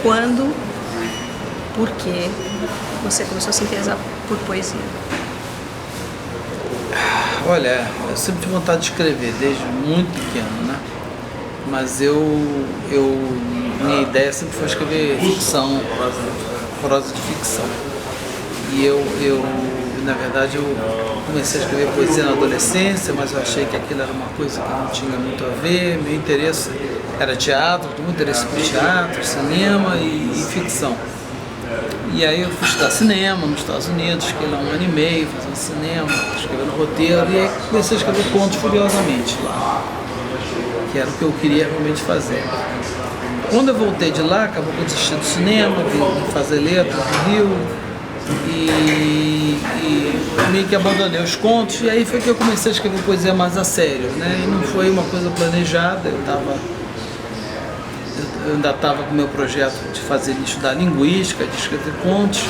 quando, por que você começou a se interessar por poesia? Olha, eu sempre tive vontade de escrever, desde muito pequeno, né? Mas minha ideia sempre foi escrever ficção, prosa de ficção. E na verdade, eu comecei a escrever poesia na adolescência, mas eu achei que aquilo era uma coisa que não tinha muito a ver. Meu interesse era teatro, tinha muito interesse por teatro, cinema e ficção. E aí eu fui estudar cinema nos Estados Unidos, fiquei lá 1 ano e meio fazendo cinema, escrevendo roteiro, e aí comecei a escrever contos furiosamente lá, que era o que eu queria realmente fazer. Quando eu voltei de lá, acabou que eu desisti do cinema, vim fazer letras no Rio, e meio que abandonei os contos, e aí foi que eu comecei a escrever poesia mais a sério, né? E não foi uma coisa planejada, eu ainda estava com o meu projeto de estudar linguística, de escrever contos,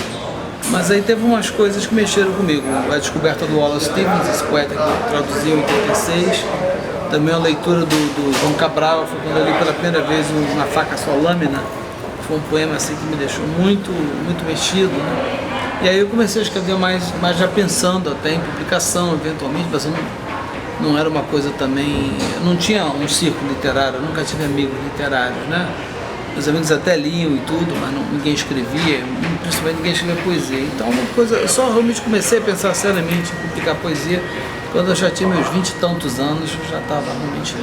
mas aí teve umas coisas que mexeram comigo. A descoberta do Wallace Stevens, esse poeta que eu traduzi em 86, também a leitura do João Cabral, foi quando eu li pela primeira vez Uma Faca Sua Lâmina, foi um poema assim que me deixou muito, muito mexido, né? E aí eu comecei a escrever mais já pensando até em publicação, eventualmente, mas não era uma coisa também... Eu não tinha um círculo literário, eu nunca tive amigos literários, né? Meus amigos até liam e tudo, mas ninguém escrevia, principalmente ninguém escrevia poesia. Então eu só realmente comecei a pensar seriamente em publicar poesia quando eu já tinha meus 20 e tantos anos, eu já estava realmente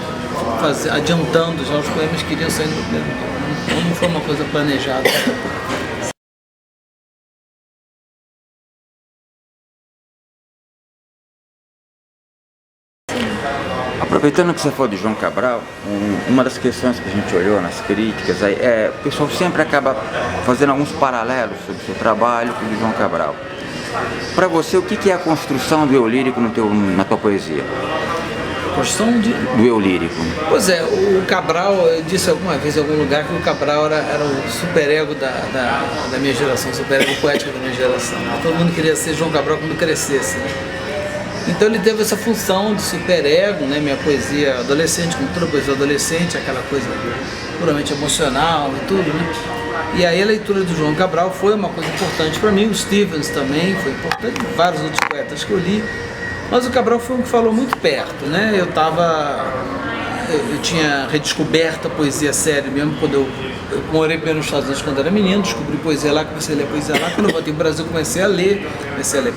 adiantando já os poemas que iriam sair no primeiro livro. Então não foi uma coisa planejada. Aproveitando que você falou de João Cabral, uma das questões que a gente olhou nas críticas, o pessoal sempre acaba fazendo alguns paralelos sobre o seu trabalho com o de João Cabral. Para você, o que é a construção do eu lírico na tua poesia? Construção do eu lírico. Pois é, o Cabral, eu disse alguma vez em algum lugar que o Cabral era o superego da minha geração, o superego poético da minha geração. Todo mundo queria ser João Cabral quando crescesse, né? Então ele teve essa função de superego, né? Minha poesia adolescente, como toda poesia adolescente, aquela coisa puramente emocional e tudo, né? E aí a leitura do João Cabral foi uma coisa importante para mim, o Stevens também foi importante, vários outros poetas que eu li, mas o Cabral foi um que falou muito perto, né? Eu tinha redescoberto a poesia séria mesmo quando eu morei bem nos Estados Unidos quando era menino, descobri poesia lá, comecei a ler poesia lá, quando eu voltei para o Brasil comecei a ler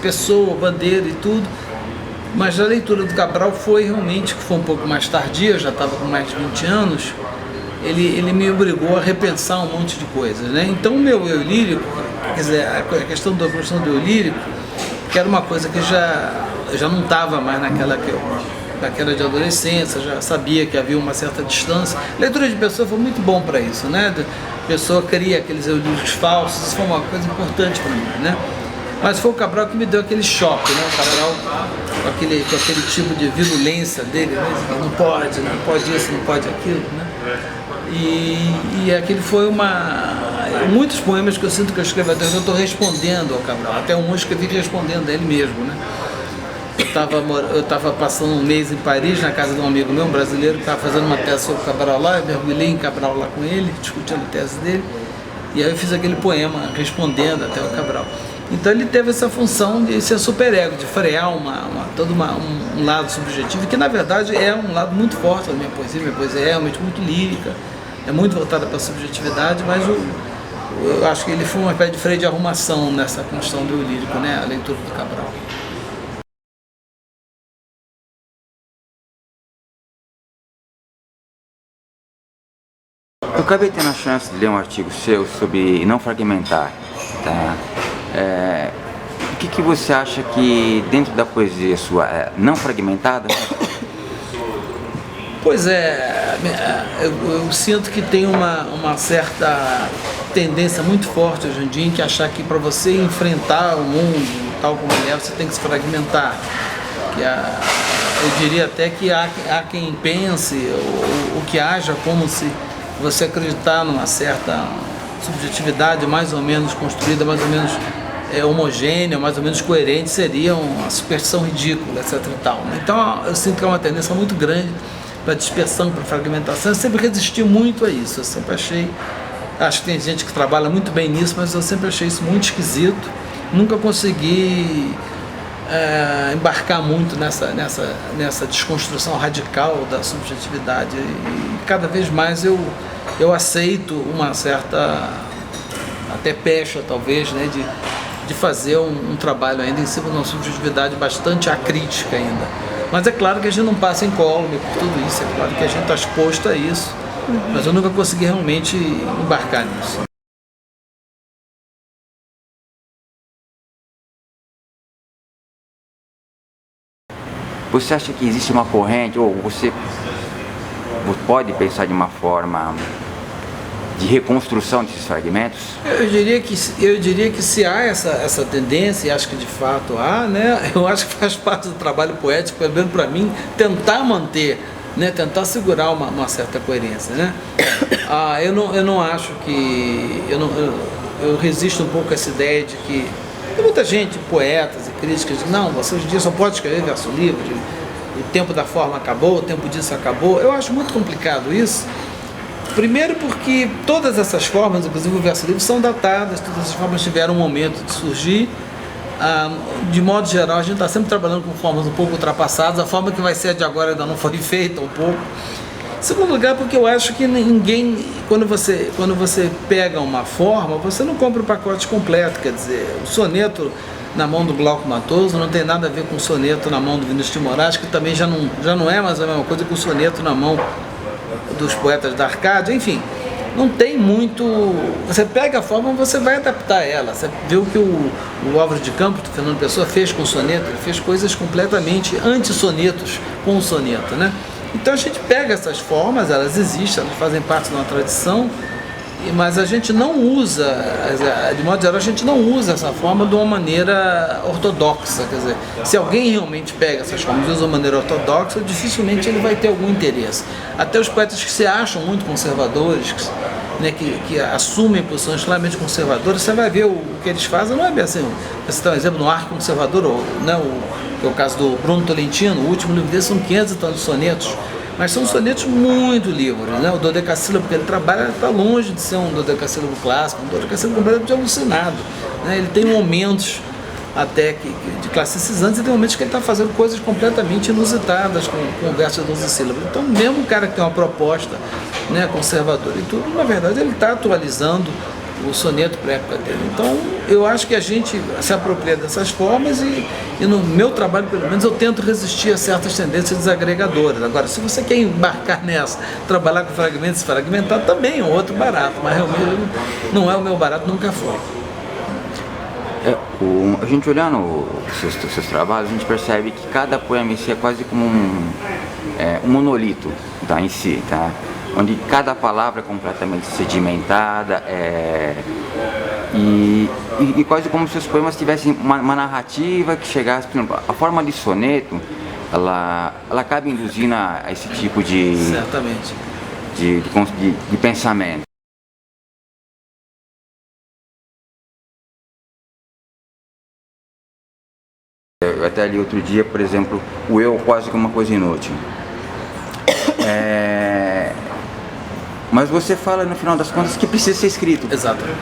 Pessoa, Bandeira e tudo. Mas a leitura do Cabral foi realmente, que foi um pouco mais tardia, eu já estava com mais de 20 anos, ele me obrigou a repensar um monte de coisas, né? Então o meu eu lírico, quer dizer, a questão da construção do eu lírico, que era uma coisa que eu já não estava mais naquela de adolescência, já sabia que havia uma certa distância. A leitura de Pessoa foi muito bom para isso, né? A pessoa cria aqueles eu líricos falsos, isso foi uma coisa importante para mim, né? Mas foi o Cabral que me deu aquele choque, né? O Cabral com aquele tipo de virulência dele, né? Não pode isso, não pode aquilo, né? E aquele foi muitos poemas que eu sinto que eu escrevo até hoje, eu estou respondendo ao Cabral, até um eu escrevi respondendo a ele mesmo, né? Eu estava passando um mês em Paris, na casa de um amigo meu, um brasileiro, que estava fazendo uma tese sobre o Cabral lá, eu mergulhei em Cabral lá com ele, discutindo a tese dele, e aí eu fiz aquele poema respondendo até o Cabral. Então ele teve essa função de ser superego, de frear um lado subjetivo, que na verdade é um lado muito forte da minha poesia é realmente muito lírica, é muito voltada para a subjetividade, mas eu acho que ele foi uma espécie de freio de arrumação nessa construção do lírico, né, a leitura do Cabral. Eu acabei tendo a chance de ler um artigo seu sobre não fragmentar, tá? O que você acha que dentro da poesia sua é não fragmentada? Pois é, eu sinto que tem uma certa tendência muito forte hoje em dia em que achar que para você enfrentar o mundo tal como ele é, você tem que se fragmentar. Eu diria até que há quem pense ou que haja como se você acreditar numa certa subjetividade mais ou menos construída, mais ou menos homogênea, mais ou menos coerente, seria uma superstição ridícula, etc. e tal, né? Então eu sinto que é uma tendência muito grande para dispersão, para fragmentação. Eu sempre resisti muito a isso, eu sempre achei Acho que tem gente que trabalha muito bem nisso, mas eu sempre achei isso muito esquisito. Nunca consegui embarcar muito nessa desconstrução radical da subjetividade. E cada vez mais eu aceito uma certa, até pecha talvez, né, de fazer um trabalho ainda em cima de uma subjetividade bastante acrítica ainda. Mas é claro que a gente não passa incólume por tudo isso, é claro que a gente está exposto a isso, mas eu nunca consegui realmente embarcar nisso. Você acha que existe uma corrente, ou você pode pensar de uma forma de reconstrução desses fragmentos? Eu diria que se há essa tendência, e acho que de fato há, né, eu acho que faz parte do trabalho poético, pelo menos para mim, tentar manter, né, tentar segurar uma certa coerência, né? Eu não acho que... Eu resisto um pouco a essa ideia de que tem muita gente, poetas e críticos, dizem, não, você hoje em dia só pode escrever verso livre, o tempo da forma acabou, o tempo disso acabou. Eu acho muito complicado isso. Primeiro porque todas essas formas, inclusive o verso livre, são datadas, todas essas formas tiveram um momento de surgir. De modo geral, a gente está sempre trabalhando com formas um pouco ultrapassadas, a forma que vai ser a de agora ainda não foi feita um pouco. Em segundo lugar, porque eu acho que ninguém, quando você pega uma forma, você não compra o pacote completo, quer dizer, o soneto na mão do Glauco Matoso não tem nada a ver com o soneto na mão do Vinícius de Moraes, que também já não é mais a mesma coisa que o soneto na mão dos poetas da Arcádia, enfim, não tem muito... Você pega a forma e você vai adaptar ela. Você viu o que o Álvaro de Campos, do Fernando Pessoa, fez com o soneto, ele fez coisas completamente anti-sonetos com o soneto, né? Então a gente pega essas formas, elas existem, elas fazem parte de uma tradição, mas a gente não usa, de modo geral, a gente não usa essa forma de uma maneira ortodoxa. Quer dizer, se alguém realmente pega essas formas e usa de uma maneira ortodoxa, dificilmente ele vai ter algum interesse. Até os poetas que se acham muito conservadores, né, que assumem posições claramente conservadoras, você vai ver o que eles fazem, não é bem assim. Você tem um exemplo no Arco Conservador, né, que é o caso do Bruno Tolentino, o último livro dele são 500 e tantos sonetos, mas são sonetos muito livres, né? O dodecassílabo que ele trabalha está longe de ser um dodecassílabo clássico, um dodecassílabo completamente alucinado, né? Ele tem momentos até de classicizantes e tem momentos que ele está fazendo coisas completamente inusitadas com o verso de 12 sílabas. Então, mesmo o cara que tem uma proposta, né, conservadora e tudo, na verdade ele está atualizando o soneto para a época dele. Então, eu acho que a gente se apropria dessas formas e no meu trabalho, pelo menos, eu tento resistir a certas tendências desagregadoras. Agora, se você quer embarcar nessa, trabalhar com fragmentos e fragmentar, também é um outro barato, mas realmente não é o meu barato, nunca foi. A gente olhando os seus trabalhos, a gente percebe que cada poema em si é quase como um monolito, tá, em si, tá? Onde cada palavra é completamente sedimentada, e quase como se os poemas tivessem uma narrativa que chegasse, por exemplo, a forma de soneto, ela acaba induzindo a esse tipo de pensamento. Eu até ali outro dia, por exemplo, o eu quase que uma coisa inútil. Mas você fala, no final das contas, que precisa ser escrito. Exatamente.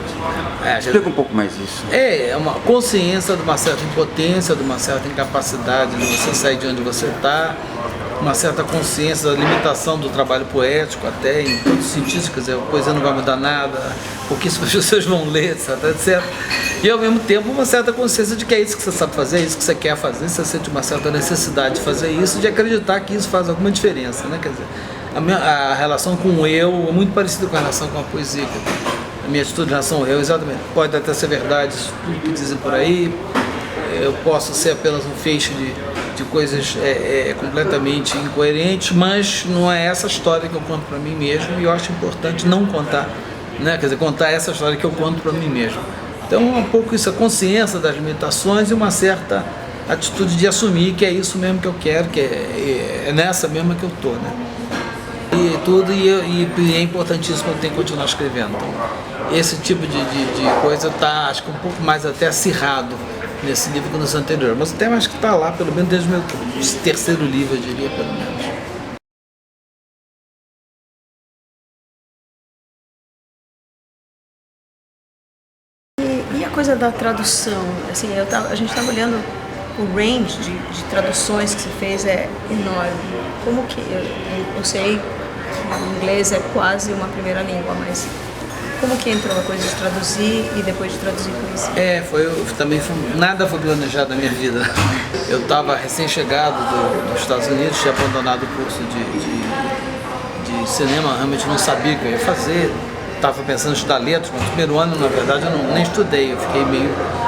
Explica um pouco mais isso. É uma consciência de uma certa impotência, de uma certa incapacidade de você sair de onde você está, uma certa consciência da limitação do trabalho poético, até em todos os sentidos, quer dizer, a poesia não vai mudar nada, pouquíssimas pessoas vão ler, etc, etc. E ao mesmo tempo uma certa consciência de que é isso que você sabe fazer, é isso que você quer fazer, você sente uma certa necessidade de fazer isso, de acreditar que isso faz alguma diferença, né? Quer dizer, a relação com o eu é muito parecida com a relação com a poesia. A minha atitude em relação ao eu, exatamente, pode até ser verdade, isso tudo que dizem por aí, eu posso ser apenas um feixe de coisas completamente incoerentes, mas não é essa história que eu conto para mim mesmo, e eu acho importante não contar, né? Quer dizer, contar essa história que eu conto para mim mesmo. Então, um pouco isso, a consciência das limitações e uma certa atitude de assumir que é isso mesmo que eu quero, que é nessa mesma que eu estou, né? E tudo, e é importantíssimo eu ter que continuar escrevendo. Então, esse tipo de coisa está, acho que um pouco mais até acirrado nesse livro que nos anteriores, mas até acho que está lá, pelo menos desde o meu terceiro livro, eu diria, pelo menos. da tradução, assim, a gente estava olhando o range de traduções que você fez é enorme. Como que eu sei que o inglês é quase uma primeira língua, mas como que entrou a coisa de traduzir e depois de traduzir poesia? Nada foi planejado na minha vida. Eu estava recém-chegado dos Estados Unidos, tinha abandonado o curso de cinema, realmente não sabia o que eu ia fazer. Estava pensando em estudar letras, mas no primeiro ano, na verdade, eu nem estudei. Eu fiquei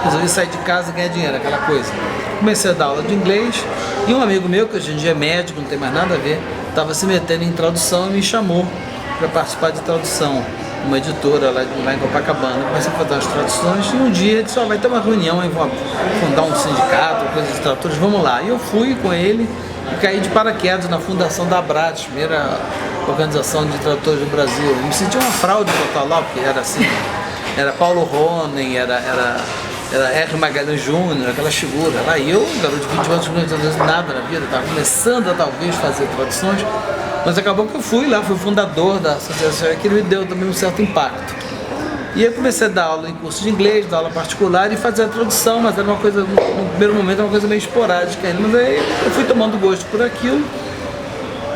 resolvi sair de casa e ganhar dinheiro, aquela coisa. Comecei a dar aula de inglês e um amigo meu, que hoje em dia é médico, não tem mais nada a ver, estava se metendo em tradução e me chamou para participar de tradução. Uma editora lá em Copacabana. Comecei a fazer umas traduções e um dia ele disse, vai ter uma reunião, vamos fundar um sindicato, coisa de tradutores, vamos lá. E eu fui com ele e caí de paraquedas na fundação da Abrat, primeira organização de tradutores do Brasil. Eu me senti uma fraude total lá, porque era assim, era Paulo Ronen, era R. Magalhães Júnior, aquela figura lá. E eu, garoto de 20 anos, não entendendo nada na vida, estava começando a talvez fazer traduções. Mas acabou que eu fui lá, fui fundador da associação, que me deu também um certo impacto. E eu comecei a dar aula em curso de inglês, dar aula particular e fazer a tradução, mas era uma coisa, no primeiro momento, era uma coisa meio esporádica ainda. Mas aí eu fui tomando gosto por aquilo.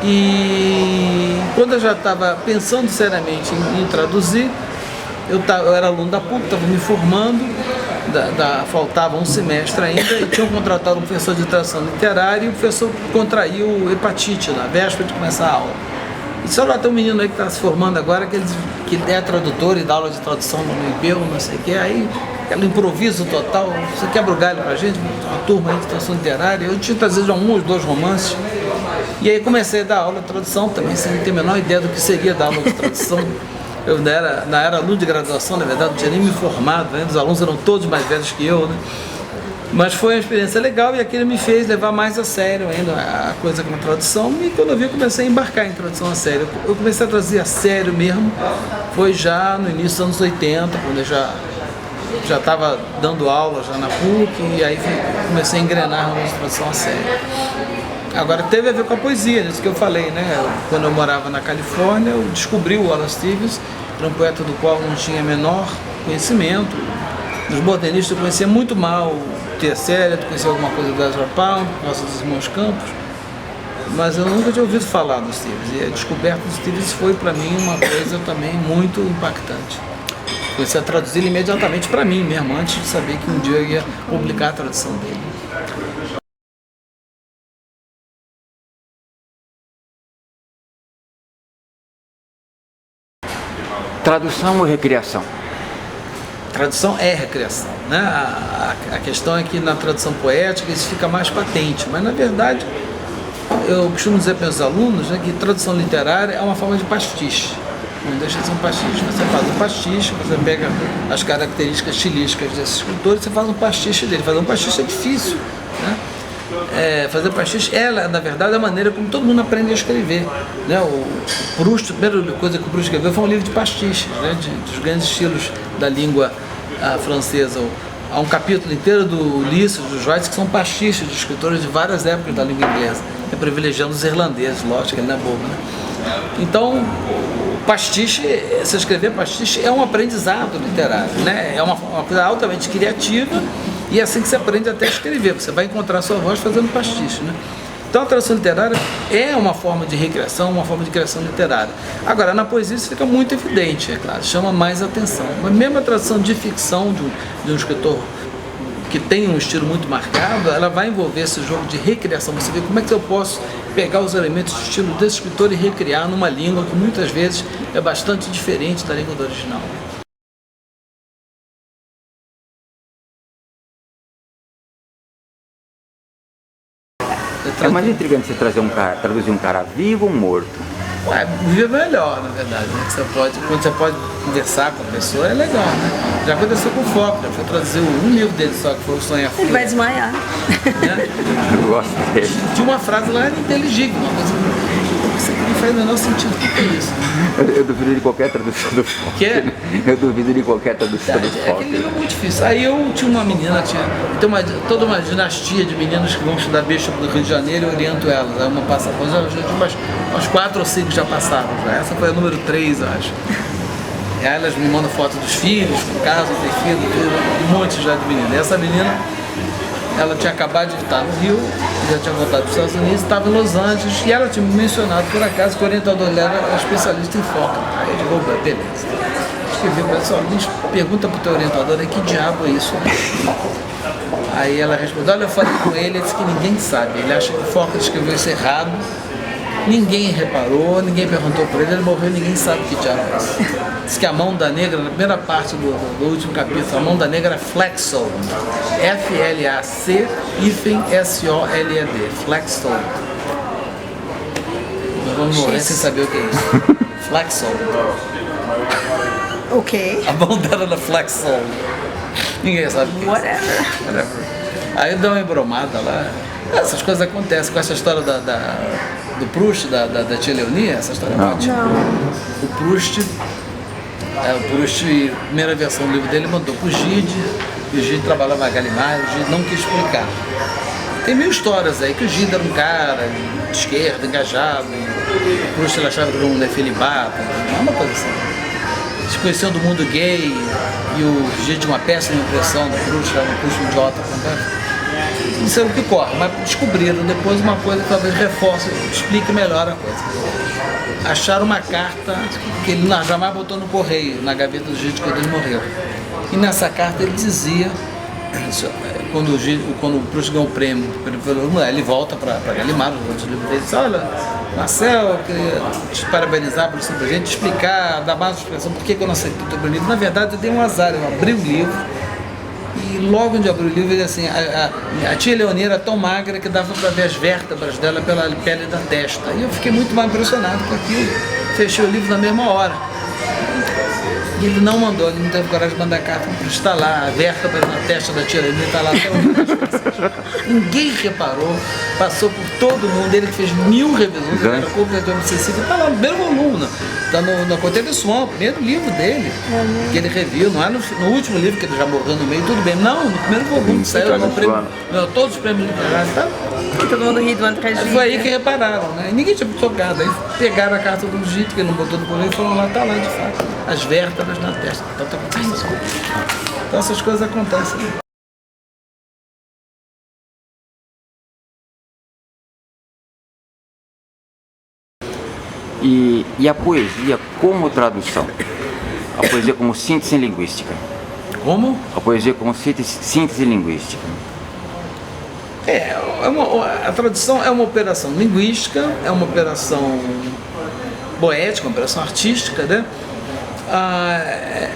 E quando eu já estava pensando seriamente em traduzir, eu era aluno da PUC, estava me formando, faltava um semestre ainda e tinham contratado um professor de tradução literária e o professor contraiu hepatite na véspera de começar a aula. E só lá tem um menino aí que está se formando agora, que ele é tradutor e dá aula de tradução no IBEU, não sei o que, aí aquele improviso total, você quebra o galho pra gente, uma turma aí de tradução literária, eu tinha trazido um ou dois romances, e aí comecei a dar aula de tradução também, sem ter a menor ideia do que seria dar aula de tradução. Eu não era aluno de graduação, na verdade, não tinha nem me formado, né? Os alunos eram todos mais velhos que eu, né? Mas foi uma experiência legal e aquilo me fez levar mais a sério ainda a coisa com a tradução. E quando eu vi, eu comecei a embarcar em tradução a sério. Eu comecei a traduzir a sério mesmo, foi já no início dos anos 80, quando eu já estava dando aula já na PUC, e aí comecei a engrenar na tradução a sério. Agora, teve a ver com a poesia, isso que eu falei, né? Quando eu morava na Califórnia, eu descobri o Wallace Stevens, era um poeta do qual não tinha menor conhecimento. Dos modernistas eu conhecia muito mal o T.S. Eliot, conhecia alguma coisa do Ezra Pound, Nossa dos Irmãos Campos, mas eu nunca tinha ouvido falar do Stevens. E a descoberta do Stevens foi, para mim, uma coisa também muito impactante. Comecei a traduzir ele imediatamente para mim mesmo, antes de saber que um dia eu ia publicar a tradução dele. Tradução ou recriação? Tradução é recriação, né? A questão é que na tradução poética isso fica mais patente, mas na verdade eu costumo dizer para os alunos, né, que tradução literária é uma forma de pastiche, não deixa de ser um pastiche. Você faz um pastiche, você pega as características estilísticas desse escritor e você faz um pastiche dele. Fazer um pastiche é difícil, né? Fazer pastiche na verdade, a maneira como todo mundo aprende a escrever, né? O Proust, a primeira coisa que o Proust escreveu foi um livro de pastiches, né? Dos grandes estilos da língua francesa. Há um capítulo inteiro do Ulisses, do Joyce, que são pastiches de escritores de várias épocas da língua inglesa, privilegiando os irlandeses, lógico, que ele não é bobo, né? Então, pastiche, se escrever pastiche é um aprendizado literário, né? É uma coisa altamente criativa. E é assim que você aprende até a escrever, você vai encontrar a sua voz fazendo pastiche, né? Então a tradução literária é uma forma de recriação, uma forma de criação literária. Agora, na poesia isso fica muito evidente, é claro, chama mais atenção. Mas mesmo a tradução de ficção de um escritor que tem um estilo muito marcado, ela vai envolver esse jogo de recriação. Você vê como é que eu posso pegar os elementos do estilo desse escritor e recriar numa língua que muitas vezes é bastante diferente da língua do original. É mais intrigante você traduzir um cara vivo ou morto? Vivo é melhor, na verdade, né? Quando você pode conversar com a pessoa, é legal, né? Já aconteceu com o Foco, já foi traduzir um livro dele só, que foi o Sonho Aflito. Ele vai desmaiar. Né? Eu gosto dele. Tinha uma frase lá, era inteligível, uma coisa que não faz o menor sentido. O que é isso? Eu duvido de qualquer tradução do Foco. Que? Eu duvido de qualquer tradução do Foco. Aquele livro é muito difícil. Aí eu tinha uma menina, tem toda uma dinastia de meninas que vão estudar Bishop do Rio de Janeiro e oriento elas. Aí uma passa por umas 4 ou 5 já passaram. Já. Essa foi a número 3, eu acho. E aí elas me mandam foto dos filhos, com casa, tem filho, tudo, um monte já de menina. E essa menina, ela tinha acabado de estar no Rio, já tinha voltado para os Estados Unidos, estava em Los Angeles, e ela tinha me mencionado por acaso que o orientador dela era especialista em foca. Aí eu digo, opa, beleza. Escrevi para ela, pessoal, pergunta para o teu orientador aí que diabo é isso. Aí ela respondeu, olha, eu falei com ele disse que ninguém sabe, ele acha que o foca escreveu isso errado, ninguém reparou, ninguém perguntou para ele morreu, ninguém sabe que diabo é isso. Diz que a mão da negra, na primeira parte do último capítulo, a mão da negra é Flexold. F-L-A-C-S-O-L-E-D. Flexold. Nós vamos morrer sem saber o que é isso. Flexold. Ok. A mão dela era Flexold. Ninguém sabe o que é isso. Whatever. Aí dá uma embromada lá. Essas coisas acontecem com essa história do Proust, da tia Leonie, essa história é ótima. O Proust, primeira versão do livro dele, mandou pro Gide, e o Gide trabalhava na Gallimard, o Gide não quis explicar. Tem mil histórias aí, que o Gide era um cara de esquerda, engajado, o Proust ele achava que era um nefilibata, uma coisa assim. Se conheciam do mundo gay, e o Gide tinha uma péssima impressão do Proust, era um Proust idiota, isso é o que corre, mas descobriram depois uma coisa que talvez reforce, explique melhor a coisa. Acharam uma carta que ele jamais botou no correio, na gaveta do Gide quando ele morreu. E nessa carta ele dizia, quando o Proust ganhou o prêmio, ele volta para Gallimard, os outros livros dele, diz, olha, Marcel, eu queria te parabenizar por isso pra gente, explicar, dar mais explicação por que eu não aceitei o teu livro. Na verdade eu dei um azar, eu abri o livro, e logo onde abriu o livro, ele assim, a tia Leonie era tão magra que dava para ver as vértebras dela pela pele da testa. E eu fiquei muito mais impressionado com aquilo. Fechei o livro na mesma hora. E ele não mandou, ele não teve coragem de mandar carta para estar lá, a vértebra na testa da tia Leonie está lá até hoje. Ninguém reparou, passou por todo mundo, ele que fez 1000 revisões, ele era completamente obsessivo, está lá no primeiro volume, está no Côté de Soin, o primeiro livro dele, que ele reviu, não é no último livro, que ele já morreu no meio, tudo bem, não, no primeiro volume, saiu no prêmio, todos os prêmios literários, tá? Todo mundo ri do André Gide. Foi aí que repararam, né? E ninguém tinha tocado, aí pegaram a carta do Gide, que ele não botou no correio, e foram lá, tá lá de fato, as vértebras na testa. Então essas coisas acontecem. E a poesia como tradução? A poesia como síntese linguística? Como? A poesia como síntese linguística. A tradução é uma operação linguística, é uma operação poética, uma operação artística, né?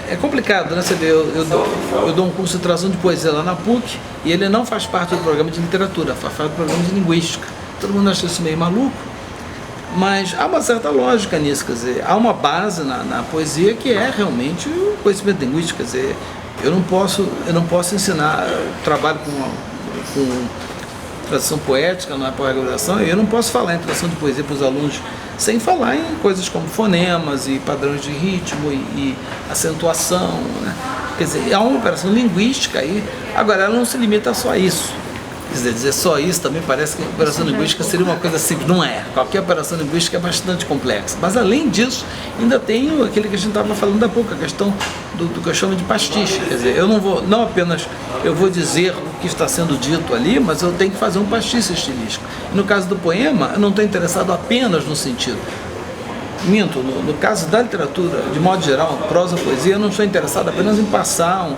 É complicado, né? Você vê, eu dou um curso de tradução de poesia lá na PUC e ele não faz parte do programa de literatura, faz parte do programa de linguística. Todo mundo acha isso meio maluco, mas há uma certa lógica nisso, quer dizer, há uma base na poesia que é realmente o conhecimento linguístico, quer dizer, eu não posso ensinar, eu trabalho com tradução poética, não é poegração, e eu não posso falar em tradução de poesia para os alunos sem falar em coisas como fonemas e padrões de ritmo e acentuação, né? Quer dizer, há uma operação linguística aí, agora ela não se limita só a isso. Quer dizer só isso também parece que a operação linguística seria uma coisa simples, não é. Qualquer operação linguística é bastante complexa. Mas além disso, ainda tem aquele que a gente estava falando há pouco, a questão do que eu chamo de pastiche. Quer dizer, eu não apenas eu vou dizer o que está sendo dito ali, mas eu tenho que fazer um pastiche estilístico. E no caso do poema, eu não estou interessado apenas no sentido. Minto, no caso da literatura, de modo geral, prosa, poesia, eu não estou interessado apenas em passar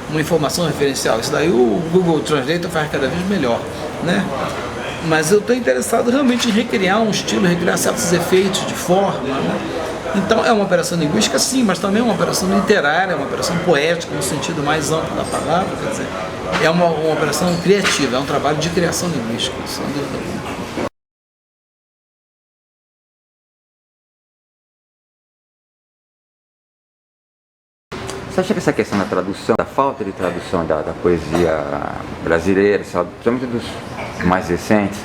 uma informação referencial. Isso daí o Google Translator faz cada vez melhor, né? Mas eu estou interessado realmente em recriar um estilo, recriar certos efeitos de forma, né? Então é uma operação linguística sim, mas também é uma operação literária, uma operação poética no sentido mais amplo da palavra, quer dizer, é uma operação criativa, é um trabalho de criação linguística, sem dúvida alguma. Você acha que essa questão da tradução, da falta de tradução da poesia brasileira, sabe, principalmente dos mais recentes,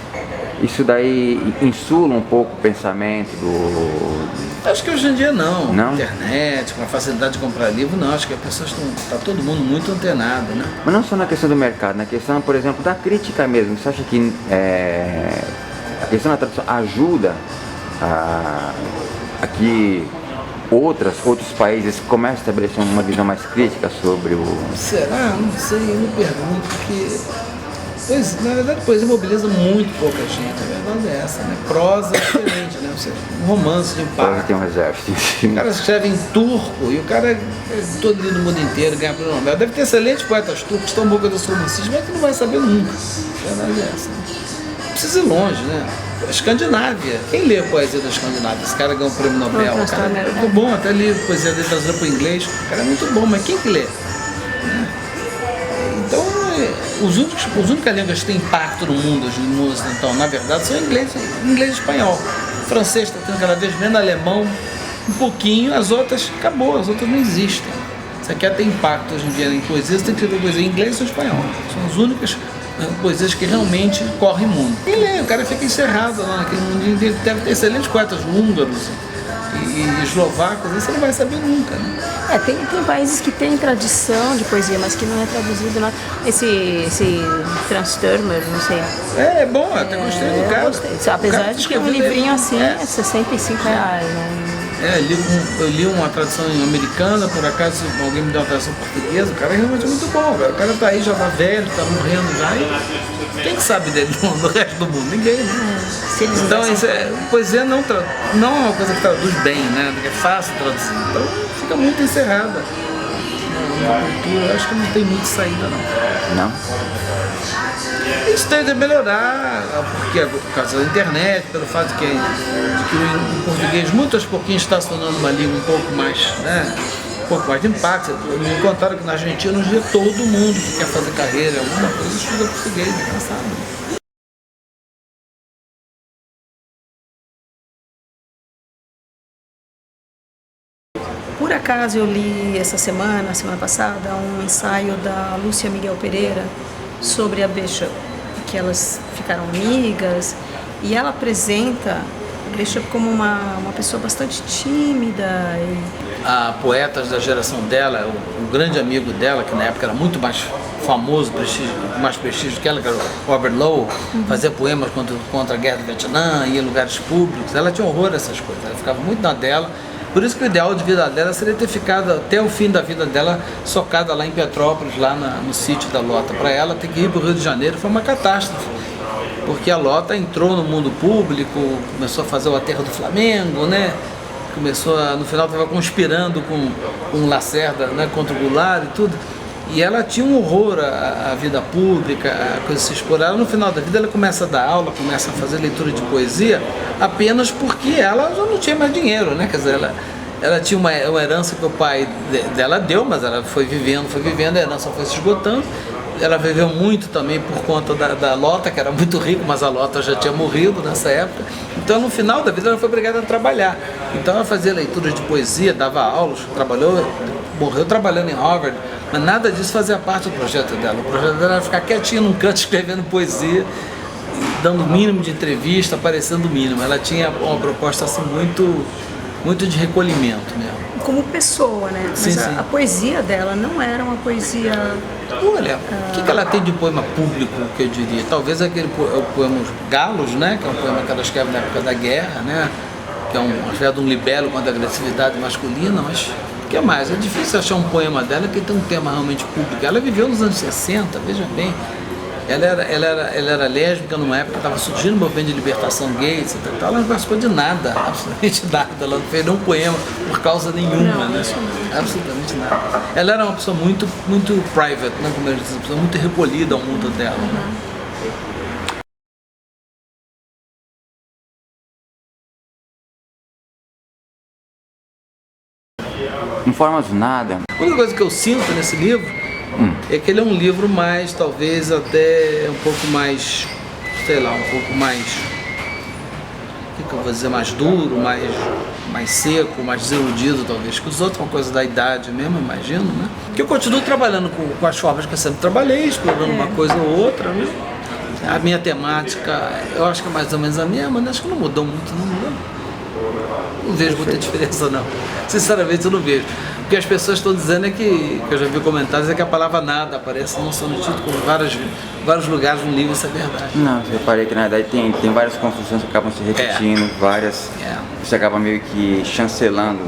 isso daí insula um pouco o pensamento do... Acho que hoje em dia não. Não? Internet, com a facilidade de comprar livro, não. Acho que as pessoas está todo mundo muito antenado, né? Mas não só na questão do mercado, na questão, por exemplo, da crítica mesmo. Você acha que a questão da tradução ajuda a que outros países começam a estabelecer uma visão mais crítica sobre o... Será? Não sei, eu me pergunto, porque... Pois, na verdade, poesia mobiliza muito pouca gente, a verdade é essa, né? Prosa é diferente, né? Um romance de impacto. Tem um exército em cima. O cara escreve em turco e o cara é todo lido no mundo inteiro, ganha prêmio Nobel. Deve ter excelentes poetas turcos, tão boca dos romancistas, mas tu não vai saber nunca. A verdade é essa. Não precisa ir longe, né? A Escandinávia. Quem lê a poesia da Escandinávia? Esse cara ganhou um prêmio Nobel. O cara é muito bom, até li a poesia dele trazida para o inglês. O cara é muito bom, mas quem que lê? Então, os únicas línguas que têm impacto no mundo ocidental, na verdade, são inglês e espanhol. O francês está tendo cada vez menos, alemão, um pouquinho, as outras, acabou, as outras não existem. Você quer ter impacto hoje em dia em poesia, você tem que escrever poesia em inglês ou espanhol. São as únicas poesias que realmente correm o mundo. E lê, o cara fica encerrado lá naquele mundo, deve ter excelentes poetas húngaros e eslovacos, você não vai saber nunca, né? Tem países que têm tradição de poesia, mas que não é traduzido nada. Esse Franz Turmer, não sei. É bom, até gostei do cara. Gostei. Apesar de que um livrinho assim é R$65, né? Eu li uma tradução americana, por acaso alguém me deu uma tradução portuguesa, o cara é realmente muito bom, cara. O cara tá aí, já tá velho, tá morrendo já, e quem sabe dele do resto do mundo? Ninguém, né? Então, poesia não é uma coisa que traduz bem, né? É fácil traduzir, então fica muito encerrada na cultura. Eu acho que não tem muita saída, não. Não? Isso tende a melhorar, porque por causa da internet, pelo fato de que o português, muito aos pouquinhos, está se tornando uma língua um pouco mais, né, um pouco mais de impacto. Me contaram que na Argentina, hoje em dia, todo mundo que quer fazer carreira, alguma coisa, estuda português, é engraçado. Por acaso eu li semana passada, um ensaio da Lúcia Miguel Pereira sobre a Bishop, que elas ficaram amigas, e ela apresenta a Bishop como uma pessoa bastante tímida. A poetas da geração dela, o grande amigo dela, que na época era muito mais famoso, mais prestígio que ela, que era o Robert Lowe, fazia poemas contra a guerra do Vietnã, ia em lugares públicos, ela tinha horror a essas coisas, ela ficava muito na dela. Por isso que o ideal de vida dela seria ter ficado até o fim da vida dela socada lá em Petrópolis, lá no sítio da Lota. Para ela ter que ir para o Rio de Janeiro foi uma catástrofe, porque a Lota entrou no mundo público, começou a fazer o aterro do Flamengo, né? No final estava conspirando com o Lacerda, né, contra o Goulart e tudo. E ela tinha um horror à vida pública, a coisa se explorar. No final da vida ela começa a dar aula, começa a fazer leitura de poesia, apenas porque ela já não tinha mais dinheiro, né? Quer dizer, ela tinha uma herança que o pai dela deu, mas ela foi vivendo, a herança foi se esgotando. Ela viveu muito também por conta da Lota, que era muito rico, mas a Lota já tinha morrido nessa época. Então, no final da vida, ela foi obrigada a trabalhar. Então, ela fazia leituras de poesia, dava aulas, morreu trabalhando em Harvard, mas nada disso fazia parte do projeto dela. O projeto dela era ficar quietinha num canto, escrevendo poesia, dando o mínimo de entrevista, aparecendo o mínimo. Ela tinha uma proposta assim, muito de recolhimento mesmo. Como pessoa, né? Mas Sim. A poesia dela não era uma poesia... Olha, o que ela tem de poema público, que eu diria? Talvez aquele poema Os Galos, né? Que é um poema que ela escreve na época da guerra, né? Que é uma espécie de um libelo contra a agressividade masculina, mas o que mais? É difícil achar um poema dela que tem um tema realmente público. Ela viveu nos anos 60, veja bem. Ela era lésbica numa época que estava surgindo o movimento de libertação gay, etc. Ela não participou de nada, absolutamente nada. Ela não fez nenhum poema por causa nenhuma, né? Absolutamente nada. Ela era uma pessoa muito private, né? Como eu disse, uma pessoa muito recolhida ao mundo dela. Né? Não formas nada. A única coisa que eu sinto nesse livro é que ele é um livro mais, talvez até um pouco mais, sei lá, um pouco mais, o que eu vou dizer, mais duro, mais seco, mais desiludido talvez, que os outros, uma coisa da idade mesmo, imagino, né? Que eu continuo trabalhando com as formas que eu sempre trabalhei, explorando uma coisa ou outra, né? A minha temática, eu acho que é mais ou menos a mesma, mas acho que não mudou muito, não mudou. Não vejo muita diferença não, sinceramente eu não vejo. O que as pessoas estão dizendo é que eu já vi comentários, é que a palavra nada aparece não só no título, como em vários lugares no livro, isso é verdade. Não, eu reparei que na verdade tem várias construções que acabam se repetindo, várias. Você acaba meio que chancelando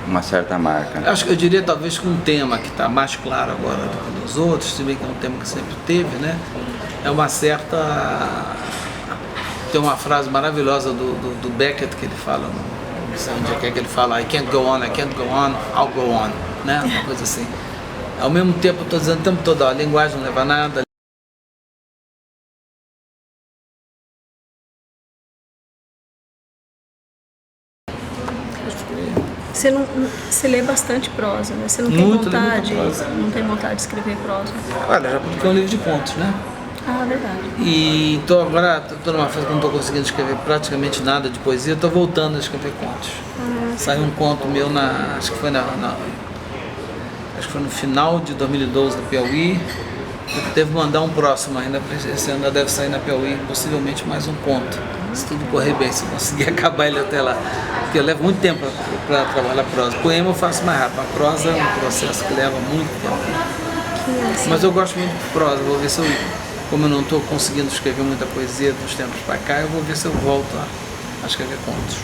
uma certa marca. Acho que eu diria talvez que um tema que está mais claro agora do que dos outros, se bem que é um tema que sempre teve, né? É uma certa... Tem uma frase maravilhosa do Beckett que ele fala, não sei onde é que ele fala, I can't go on, I'll go on, né? Uma coisa assim. Ao mesmo tempo, eu estou dizendo o tempo todo, ó, a linguagem não leva a nada. Você lê bastante prosa, né? Você não tem Muito, vontade, muita prosa. não tem vontade de escrever prosa. Olha, já publiquei um livro de contos, né? Ah, verdade. E tô agora, estou numa fase que não estou conseguindo escrever praticamente nada de poesia, estou voltando a escrever contos. Saiu um conto meu acho que foi acho que foi no final de 2012 no Piauí. Eu devo mandar um próximo ainda, esse ano deve sair na Piauí, possivelmente mais um conto. Se tudo correr bem, se eu conseguir acabar ele até lá. Porque eu levo muito tempo para trabalhar prosa. Poema eu faço mais rápido, a prosa é um processo que leva muito tempo. Mas eu gosto muito de prosa, vou ver se eu, como eu não estou conseguindo escrever muita poesia dos tempos para cá, eu vou ver se eu volto a escrever contos.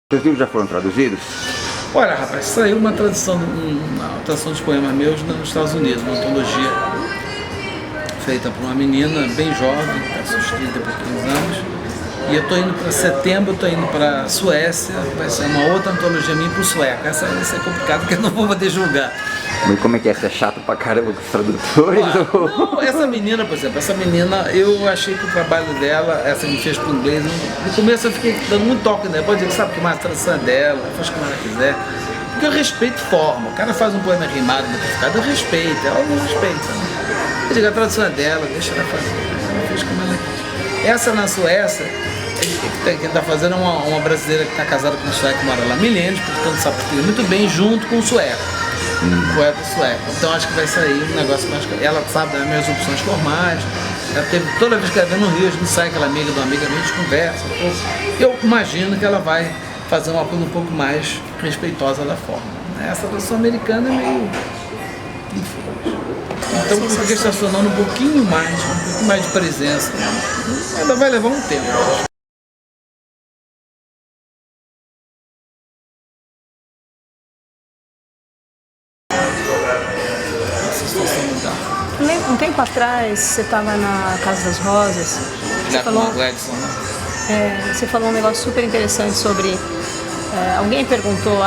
Seus livros já foram traduzidos? Olha, rapaz, saiu uma tradução de poemas meus nos Estados Unidos, uma antologia feita por uma menina bem jovem, com seus 30 e pouquinhos anos. E eu estou indo para setembro, estou indo para a Suécia, vai ser uma outra antologia minha para o sueco. Essa vai ser complicada porque eu não vou poder julgar. Mas como é que é? Você é chato pra caramba com os tradutores? Não, essa menina, por exemplo, eu achei que o trabalho dela, essa me fez para o inglês, no começo eu fiquei dando muito toque nela, pode dizer que sabe que mais a tradução é dela, faz como ela quiser. Porque eu respeito forma, o cara faz um poema rimado, modificado, eu respeito, ela não respeita. Né? Eu digo, a tradução é dela, deixa ela fazer, ela fez como ela quis. Essa na Suécia, quem está fazendo é uma brasileira que está casada com um sueco que mora lá há milênios, portanto sabe português muito bem, junto com o sueco. Poeta sueco. Então acho que vai sair um negócio mais. Ela sabe das minhas opções formais. Ela teve, toda vez que ela vem no Rio, a gente sai aquela amiga de uma amiga minha, a gente conversa. Eu imagino que ela vai fazer uma coisa um pouco mais respeitosa da forma. Essa tradução americana é meio. Enfim. Então o português está sonando um pouquinho mais de presença. Ainda vai levar um tempo. Um tempo atrás, você estava na Casa das Rosas, você falou um negócio super interessante sobre... alguém perguntou,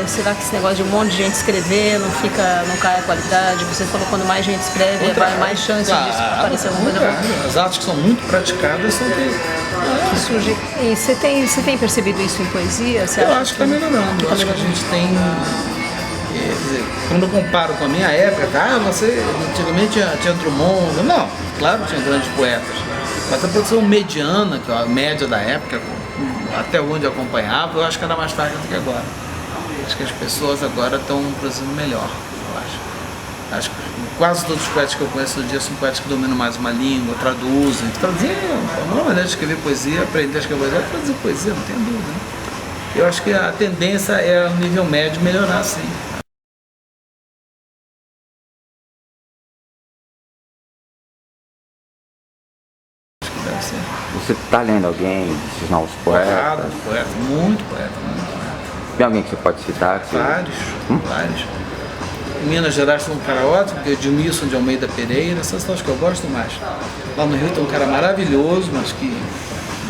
será que esse negócio de um monte de gente escrever não cai a qualidade? Você falou que quando mais gente escreve, vai mais chance de aparecer alguma coisa boa. As artes que são muito praticadas são que surge. E você tem percebido isso em poesia? Eu acho que está melhorando. Eu acho que a gente tem... Quer dizer, quando eu comparo com a minha época, você antigamente tinha Drummond, não, claro que tinha grandes poetas, mas a produção mediana, que é a média da época, até onde eu acompanhava, eu acho que era mais fraca do que agora. Acho que as pessoas agora estão produzindo melhor, eu acho. Acho que quase todos os poetas que eu conheço no dia são poetas que dominam mais uma língua, traduzem. Traduzir é uma maneira de escrever poesia, aprender a escrever poesia, é traduzir poesia, não tem dúvida. Né? Eu acho que a tendência é o nível médio melhorar, sim. Você está lendo alguém desses novos poetas? Muito poeta. Tem alguém que você pode citar? Vários. Em Minas Gerais tem um cara ótimo, que é o Edmilson de Almeida Pereira, essas são as que eu gosto mais. Lá no Rio tem um cara maravilhoso, mas que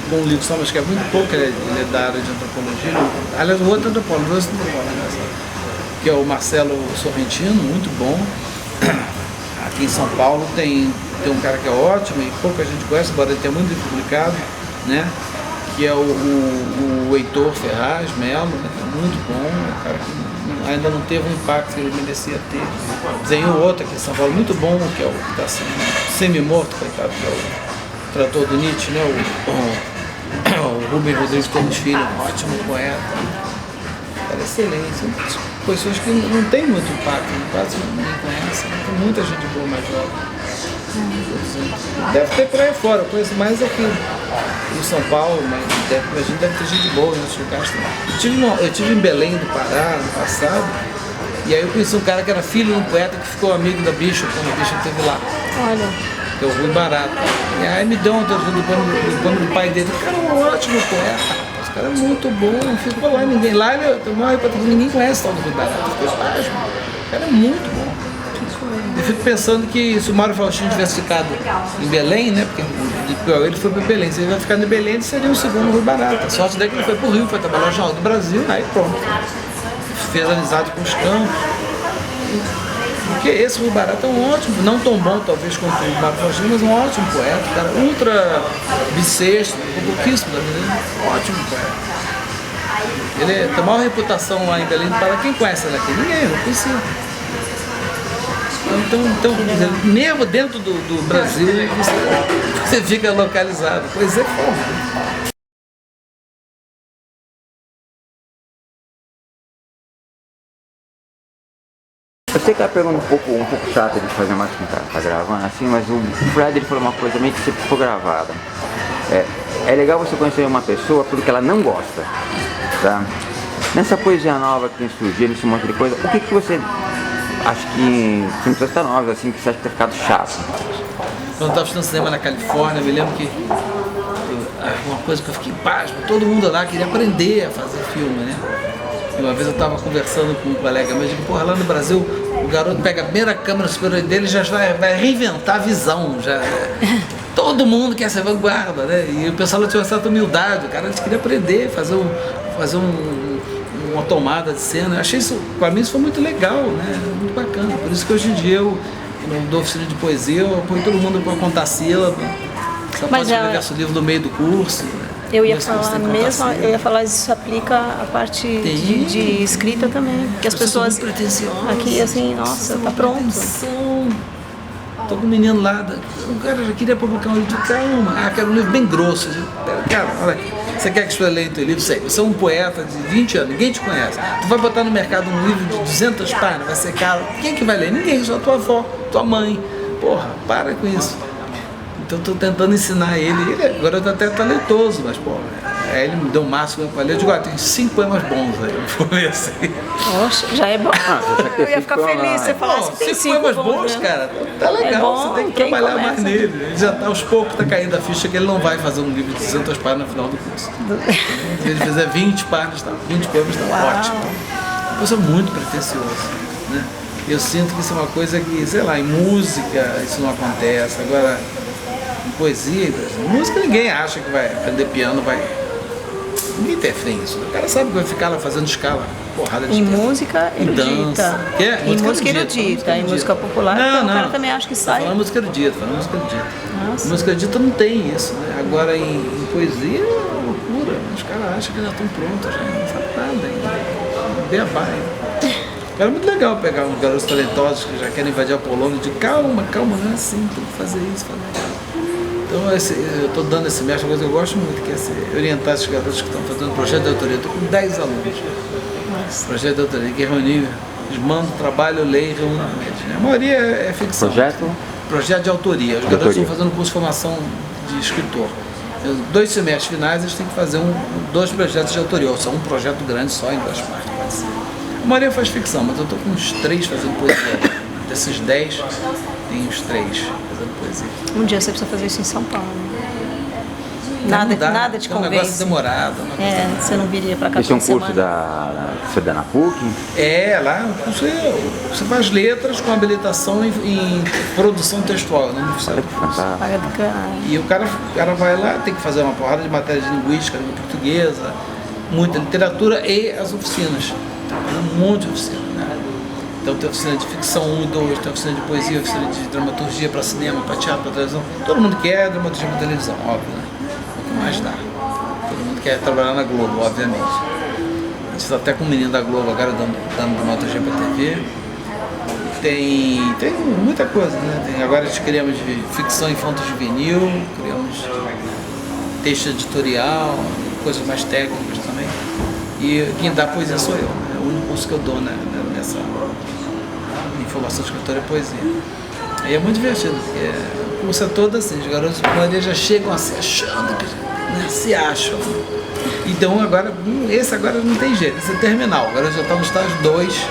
com um livro só, mas que é muito pouco, ele é da área de antropologia. Aliás, o outro antropólogo, que é o Marcelo Sorrentino, muito bom. Aqui em São Paulo tem um cara que é ótimo e pouca gente conhece, embora ele tenha muito livro publicado, né? Que é o Heitor Ferraz Melo, né? Muito bom, um cara que ainda não teve o impacto que ele merecia ter. Desenhou outro aqui em São Paulo, muito bom, que é o que está semi-morto, coitado, que é o trator do Nietzsche, né? O Rubem Rodrigues Gomes Filho, um ótimo poeta. Cara, excelente. São pessoas que não tem muito impacto, quase ninguém conhece, tem muita gente boa mais jovem. Deve ter por aí fora, eu conheço mais aqui em São Paulo, mas a gente deve ter gente boa nesses lugares também. Eu tive em Belém do Pará no passado, e aí eu conheci um cara que era filho de um poeta que ficou amigo da Bishop, quando a Bishop esteve lá. Olha. que é o Rui Barata. E aí me deu uma autorização do poema do pai dele. O cara é um ótimo poeta. Esse cara é muito bom. Ficou lá, ninguém. Lá ele tomou uma reputação, ninguém conhece o tal do Rui Barata. Eu fiquei pasmo. O cara é muito bom. Eu fico pensando que se o Mário Faustino tivesse ficado em Belém, né? Porque de Piauí ele foi para Belém. Se ele vai ficar em Belém, ele seria o segundo Rui Barata. A sorte dele que ele foi para o Rio, foi trabalhar no Jornal do Brasil, aí pronto. Fez amizade com os campos. Porque esse Rui Barata é um ótimo, não tão bom talvez quanto o Mário Faustino, mas um ótimo poeta, cara, ultra bissexto, pouquíssimo da vida, ótimo poeta. Ele tem a maior reputação lá em Belém do Pará. Quem conhece ele aqui? Ninguém, não conhecia. Então, mesmo dentro do Brasil, você fica localizado. Pois é, foda. Eu sei que é uma pergunta um pouco chata de fazer mais que tá gravando assim, mas o Fred ele falou uma coisa meio que sempre ficou gravada. É legal você conhecer uma pessoa pelo que ela não gosta, tá? Nessa poesia nova que tem surgido, nesse monte de coisa, o que você acha que não precisa estar nova, assim, que você acha que tem ficado chato? Quando eu estava estudando cinema na Califórnia, eu me lembro que uma coisa que eu fiquei pasmo, todo mundo lá queria aprender a fazer filme, né? E uma vez eu estava conversando com um colega meu, eu digo, porra, lá no Brasil o garoto pega a primeira câmera superior dele e já vai reinventar a visão, já. Todo mundo quer ser vanguarda, né? E o pessoal tinha uma certa humildade, o cara queria aprender, fazer uma tomada de cena. Eu achei isso, para mim isso foi muito legal, né? Muito bacana. Por isso que hoje em dia eu não dou oficina de poesia, eu ponho todo mundo para contar sílaba. Só pode escrever verso livro no meio do curso. Né? Eu ia falar isso se aplica à parte de escrita também, que as pessoas aqui assim, nossa, tá pronto. Tô com um menino lá, o cara já queria publicar um livro, calma, quero um livro bem grosso. Cara, olha aqui, você quer que eu leia o teu livro? Sei, você é um poeta de 20 anos, ninguém te conhece. Tu vai botar no mercado um livro de 200 páginas, vai ser caro. Quem que vai ler? Ninguém, só tua avó, tua mãe. Porra, para com isso. Então eu tô tentando ensinar ele agora eu tô até talentoso, mas pô, aí ele me deu o máximo para ler, eu digo, tem 5 poemas bons aí, vou ler assim. Poxa, já é bom. Eu ia ficar feliz se você falasse que tem 5 poemas bons, cara, tá legal, você tem que trabalhar mais nele. Ele já tá, aos poucos tá caindo a ficha que ele não vai fazer um livro de 200 páginas no final do curso. Se ele fizer 20 páginas, 20 poemas, tá ótimo. Uma coisa muito pretensiosa, né? Eu sinto que isso é uma coisa que, sei lá, em música isso não acontece, agora em poesia, música ninguém acha que vai aprender piano, ninguém tem fé nisso. O cara sabe que vai ficar lá fazendo escala, porrada de em música erudita. Em música erudita, em música popular, então o cara também acha que sai. Falando música erudita, música erudita não tem isso, né? Agora em poesia é loucura, os caras acham que já estão prontos, já não sabe nada ainda. Beabá ainda. Era muito legal pegar uns garotos talentosos que já querem invadir a Polônia e dizer, calma, não é assim, tem que fazer isso, fazer aquilo. Então eu estou dando esse mestre, uma coisa que eu gosto muito, que é orientar esses garotos que estão fazendo projeto de autoria. Estou com 10 alunos. Nossa. Projeto de autoria, que reunir, eles mandam trabalho, lei e reúnem eles. Né? A maioria é ficção. Projeto de autoria. Os garotos estão fazendo curso de formação de escritor. 2 semestres finais eles têm que fazer 2 projetos de autoria, ou seja, um projeto grande só em 2 partes. Pode ser. A maioria faz ficção, mas eu estou com uns 3 fazendo poesia. Desses 10, tem uns 3 fazendo poesia. Um dia você precisa fazer isso em São Paulo. Nada te convence. É um negócio demorado. Você não viria para cá. Esse é um curso você dá na PUC? Lá o curso você faz letras com habilitação em produção textual. Não precisa. E o cara vai lá, tem que fazer uma porrada de matéria de linguística, língua portuguesa, muita literatura e as oficinas. Um monte de oficina, né? Então tem oficina de ficção 1 e 2, tem oficina de poesia, oficina de dramaturgia para cinema, para teatro, para televisão. Todo mundo quer dramaturgia para televisão, óbvio, né? O que mais dá. Todo mundo quer trabalhar na Globo, obviamente. A gente está até com o menino da Globo agora dando dramaturgia para TV. Tem muita coisa, né? Agora a gente criamos de ficção infanto-juvenil, criamos texto editorial, coisas mais técnicas também. E quem dá poesia sou eu, né? É o único curso que eu dou, né? Nessa formação de escritora e poesia. E é muito divertido, porque o curso é todo assim, os garotos de maioria já chegam assim, achando que se acham. Então esse agora não tem jeito, esse é terminal, agora já está no estágio 2,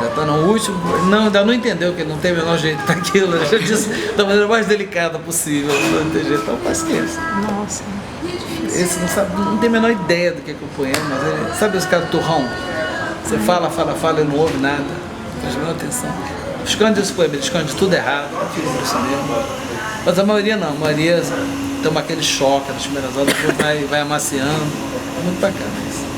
Já está no último, não, ainda não entendeu que não tem o menor jeito para aquilo, eu já disse da maneira mais delicada possível, não tem jeito, então paciência. Nossa, difícil. Esse não sabe, não tem a menor ideia do que é o poema, mas ele, sabe esse cara do turrão? Você fala, ele não ouve nada, não presta a menor atenção. Esconde esse poema, ele esconde tudo errado, fica por isso mesmo. Mas a maioria não, a maioria toma aquele choque nas primeiras horas, depois vai amaciando, é muito bacana isso.